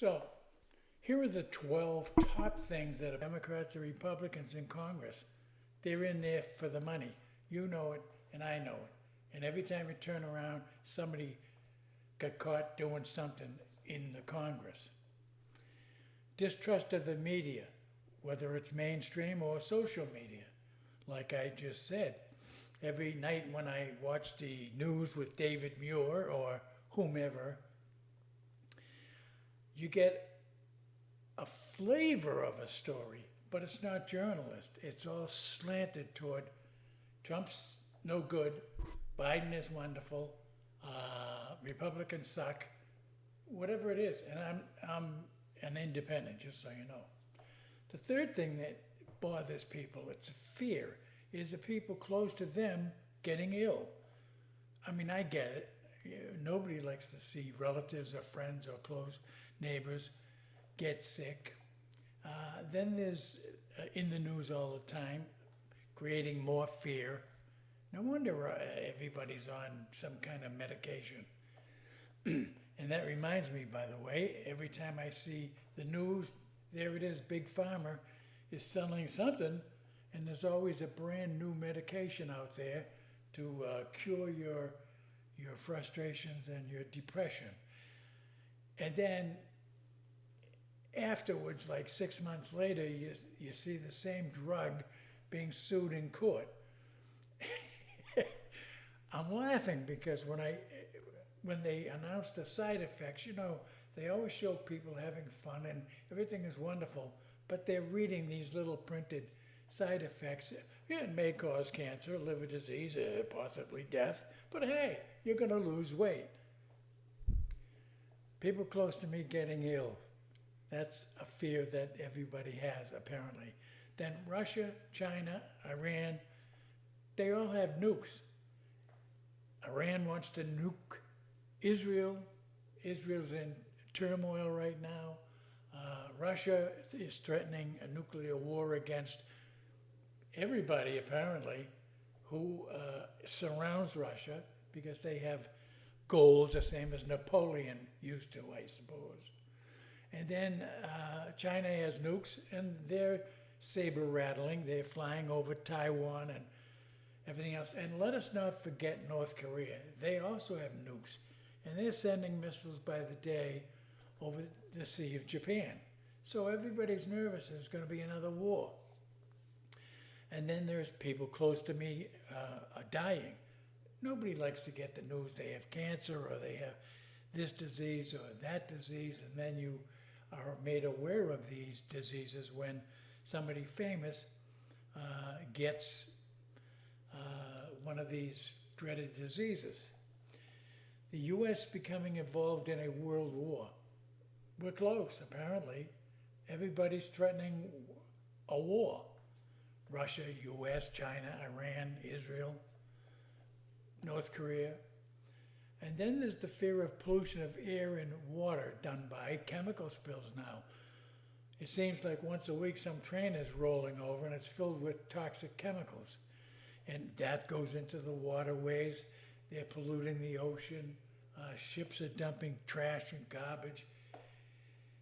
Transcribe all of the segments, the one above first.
So, here are the 12 top things that Democrats and Republicans in Congress, they're in there for the money. You know it, and I know it. And every time you turn around, somebody got caught doing something in the Congress. Distrust of the media, whether it's mainstream or social media. Like I just said, every night when I watch the news with David Muir or whomever, you get a flavor of a story, but it's not journalist. It's all slanted toward Trump's no good, Biden is wonderful, Republicans suck, whatever it is. And I'm an independent, just so you know. The third thing that bothers people, it's fear, is the people close to them getting ill. I mean, I get it. Nobody likes to see relatives or friends or close neighbors get sick. Then there's in the news all the time, creating more fear. No wonder everybody's on some kind of medication. And that reminds me, by the way, every time I see the news, there it is, Big Pharma is selling something, and there's always a brand new medication out there to cure your frustrations and your depression. And then afterwards, like 6 months later, you see the same drug being sued in court. I'm laughing because when they announce the side effects, they always show people having fun and everything is wonderful, but they're reading these little printed side effects. Yeah, it may cause cancer, liver disease, possibly death, but hey, you're going to lose weight. People close to me getting ill. That's a fear that everybody has, apparently. Then Russia, China, Iran, they all have nukes. Iran wants to nuke Israel. Israel's in turmoil right now. Russia is threatening a nuclear war against everybody, apparently, who surrounds Russia because they have goals the same as Napoleon used to, I suppose. And then China has nukes, and they're saber rattling. They're flying over Taiwan and everything else. And let us not forget North Korea. They also have nukes, and they're sending missiles by the day over the Sea of Japan. So everybody's nervous there's going to be another war. And then there's people close to me are dying. Nobody likes to get the news they have cancer or they have this disease or that disease, and then you are made aware of these diseases when somebody famous gets one of these dreaded diseases. The U.S. becoming involved in a world war. We're close, apparently. Everybody's threatening a war. Russia, U.S., China, Iran, Israel, North Korea. And then there's the fear of pollution of air and water done by chemical spills now. It seems like once a week some train is rolling over and it's filled with toxic chemicals. And that goes into the waterways. They're polluting the ocean. Ships are dumping trash and garbage.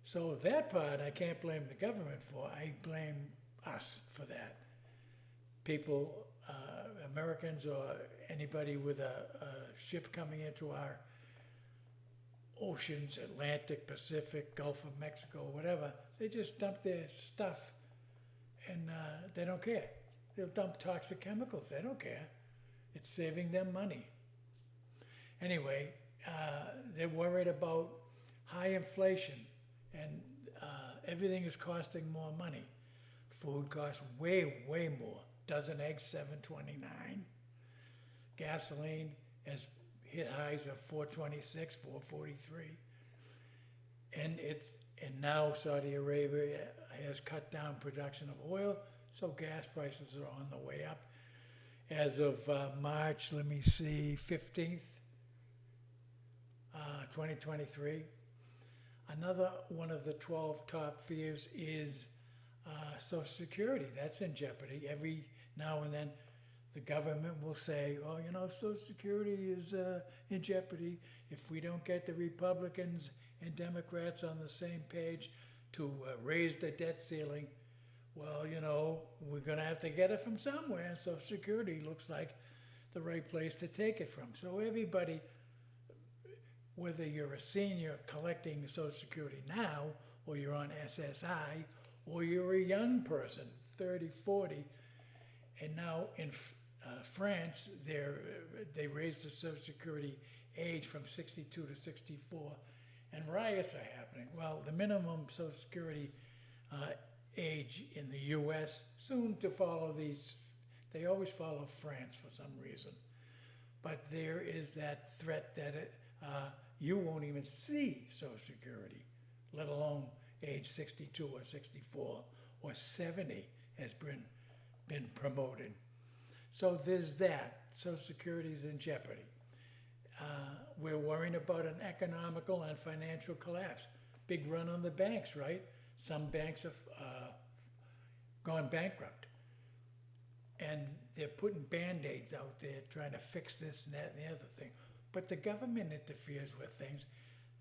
So that part I can't blame the government for. I blame us for that. People, Americans or anybody with a ship coming into our oceans, Atlantic, Pacific, Gulf of Mexico, whatever, they just dump their stuff and they don't care. They'll dump toxic chemicals. They don't care. It's saving them money. Anyway, they're worried about high inflation and everything is costing more money. Food costs way, way more. Dozen eggs, $7.29. Gasoline has hit highs of $4.26, $4.43. And now Saudi Arabia has cut down production of oil, so gas prices are on the way up. As of March, 15th, 2023. Another one of the 12 top fears is Social Security. That's in jeopardy. Every now and then the government will say, Social Security is in jeopardy if we don't get the Republicans and Democrats on the same page to raise the debt ceiling. Well, you know, we're going to have to get it from somewhere, and Social Security looks like the right place to take it from. So everybody, whether you're a senior collecting Social Security now, or you're on SSI, or you're a young person, 30, 40, and now in France, they raised the Social Security age from 62 to 64, and riots are happening. Well, the minimum Social Security age in the U.S. soon to follow these. They always follow France for some reason, but there is that threat that you won't even see Social Security, let alone age 62 or 64 or 70 has been promoted. So there's that. Social Security is in jeopardy. We're worrying about an economical and financial collapse. Big run on the banks, right? Some banks have gone bankrupt. And they're putting Band-Aids out there trying to fix this and that and the other thing. But the government interferes with things.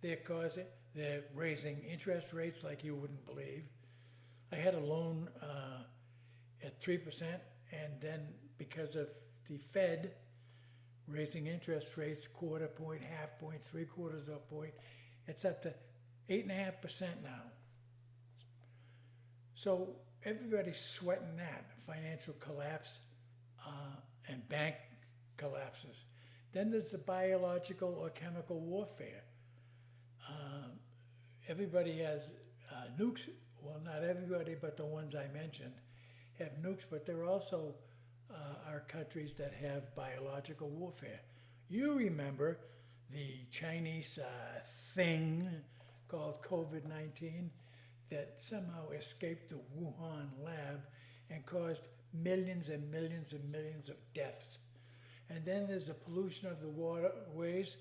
They're raising interest rates like you wouldn't believe. I had a loan at 3%, and then because of the Fed raising interest rates, quarter point, half point, 3/4 of a point, it's up to 8.5% now. So everybody's sweating that financial collapse and bank collapses. Then there's the biological or chemical warfare. Everybody has nukes. Well, not everybody, but the ones I mentioned have nukes, but there also are countries that have biological warfare. You remember the Chinese thing called COVID-19 that somehow escaped the Wuhan lab and caused millions and millions and millions of deaths. And then there's the pollution of the waterways,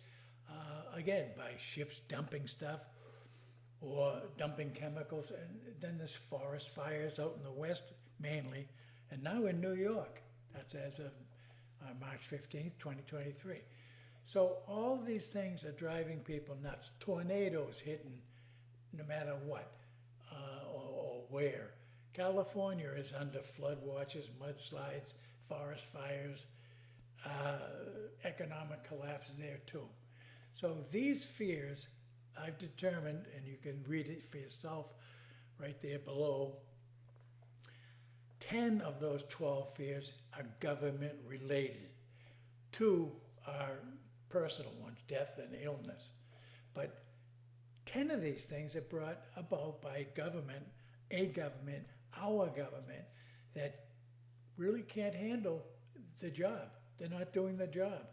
again, by ships dumping stuff or dumping chemicals. And then there's forest fires out in the West mainly, and now in New York. That's as of March 15th, 2023. So all these things are driving people nuts. Tornadoes hitting no matter what or where. California is under flood watches, mudslides, forest fires, economic collapse there too. So these fears I've determined, and you can read it for yourself right there below, 10 of those 12 fears are government related. 2 are personal ones, death and illness. But 10 of these things are brought about by government, our government, that really can't handle the job. They're not doing the job.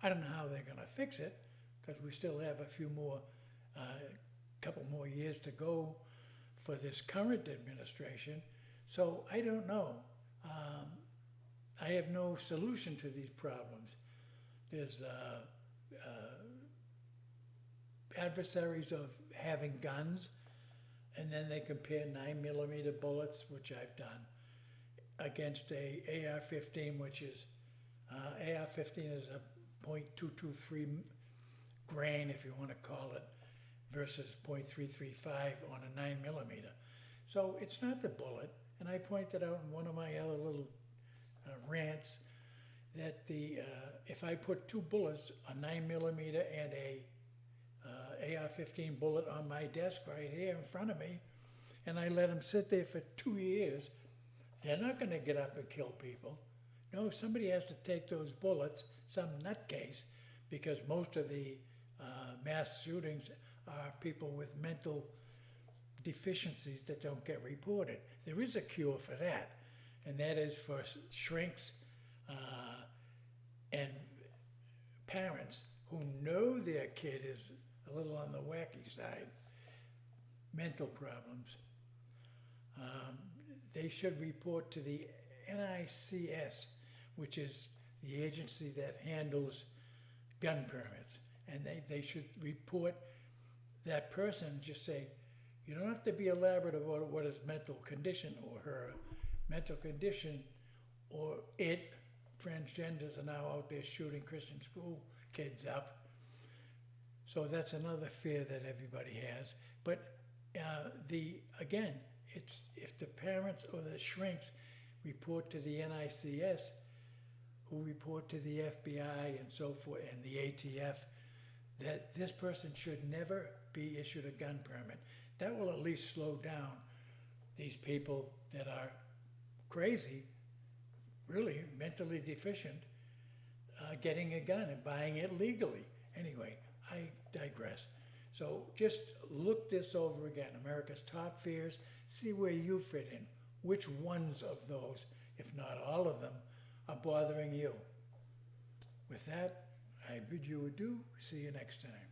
I don't know how they're going to fix it, because we still have a couple more years to go for this current administration. So I don't know. I have no solution to these problems. There's adversaries of having guns, and then they compare 9mm bullets, which I've done, against a AR-15, which is, AR-15 is a .223 grain, if you want to call it, versus .335 on a 9mm. So it's not the bullet. And I pointed out in one of my other little rants that if I put 2 bullets, a 9mm and a AR-15 bullet on my desk right here in front of me, and I let them sit there for 2 years, they're not going to get up and kill people. No, somebody has to take those bullets, some nutcase, because most of the mass shootings are people with mental deficiencies that don't get reported. There is a cure for that, and that is for shrinks and parents who know their kid is a little on the wacky side, mental problems. They should report to the NICS, which is the agency that handles gun permits, and they should report that person. Just say, you don't have to be elaborate about what his mental condition or her mental condition, or it. Transgenders are now out there shooting Christian school kids up. So that's another fear that everybody has. But again, it's if the parents or the shrinks report to the NICS, who report to the FBI and so forth, and the ATF, that this person should never be issued a gun permit. That will at least slow down these people that are crazy, really mentally deficient, getting a gun and buying it legally. Anyway, I digress. So just look this over again, America's top fears, see where you fit in. Which ones of those, if not all of them, are bothering you? With that, I bid you adieu. See you next time.